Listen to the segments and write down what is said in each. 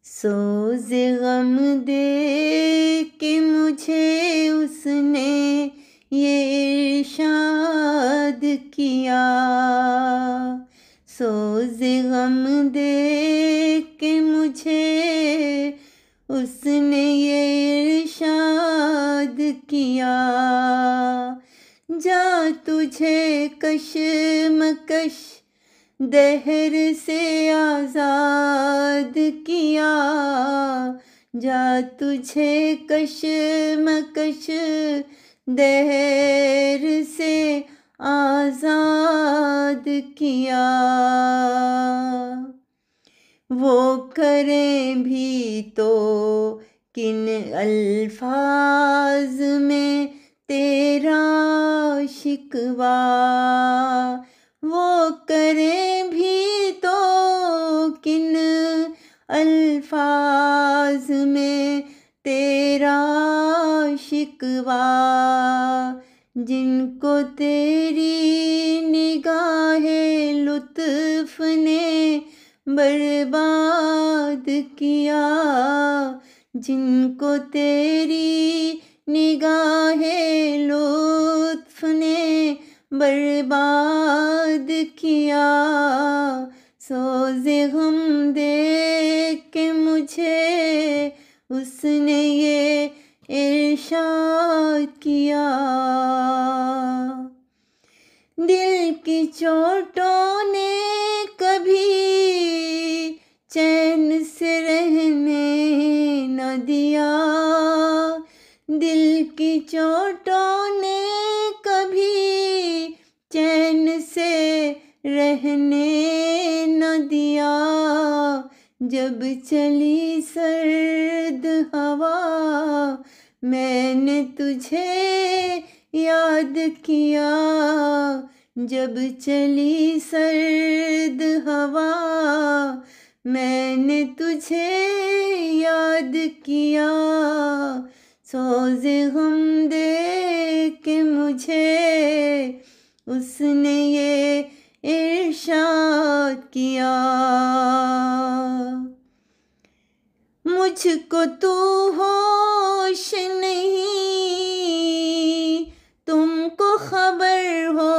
سوز غم دے کے مجھے اس نے یہ ارشاد کیا، سوز غم دے کے مجھے اس نے یہ ارشاد کیا، جا تجھے کشمکش دہر سے آزاد کیا، جا تجھے کشمکش دہر سے آزاد کیا، وہ کریں بھی تو کن الفاظ میں تیرا شکوہ، وہ کریں بھی تو کن الفاظ میں تیرا شکوہ، جن کو تیری نگاہ لطف نے برباد کیا، جن کو تیری نگاہ لطف نے برباد کیا، سوز غم دے کے مجھے اس نے یہ ارشاد کیا، دل کی چوٹوں نے کبھی چین سے رہنے نہ دیا، دل کی چوٹوں نے کبھی چین سے رہنے نہ دیا، جب چلی سرد ہوا میں نے تجھے یاد کیا، جب چلی سرد ہوا میں نے تجھے یاد کیا، سوز غم دے کے مجھے اس نے یہ ارشاد کیا، مجھ کو تو ہوش نہیں، تم کو خبر ہو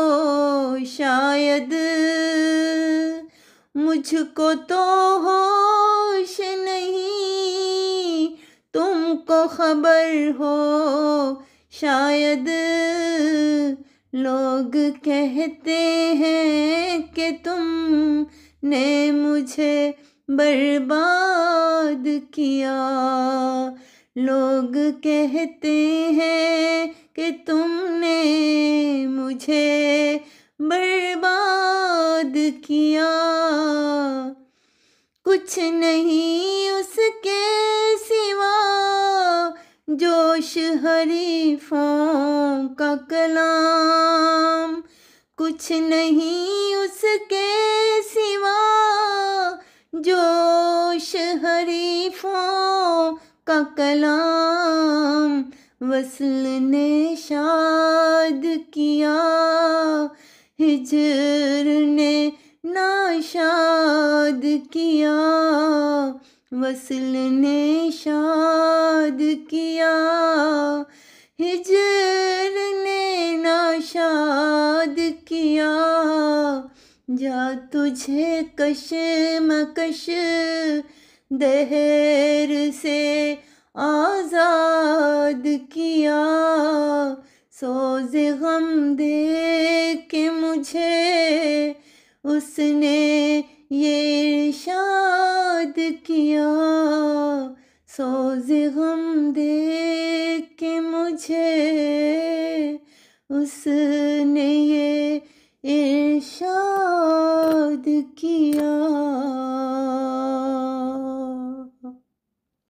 شاید، مجھ کو تو ہوش نہیں، تم کو خبر ہو شاید، لوگ کہتے ہیں کہ تم نے مجھے برباد کیا، لوگ کہتے ہیں کہ تم نے مجھے برباد کیا، کچھ نہیں اس کے سوا جوش حریفوں کا کلام، کچھ نہیں اس کے سوا جوش حریفوں کا کلام، وصل نے شاد کیا، ہجر نے ناشاد کیا، وصل نے شاد کیا، ہجر نے ناشاد کیا، جا تجھے کشمکش دہر سے آزاد کیا، سوز غم دے کے مجھے اس نے یہ ارشاد کیا، سوز غم دے کے مجھے اس نے یہ ارشاد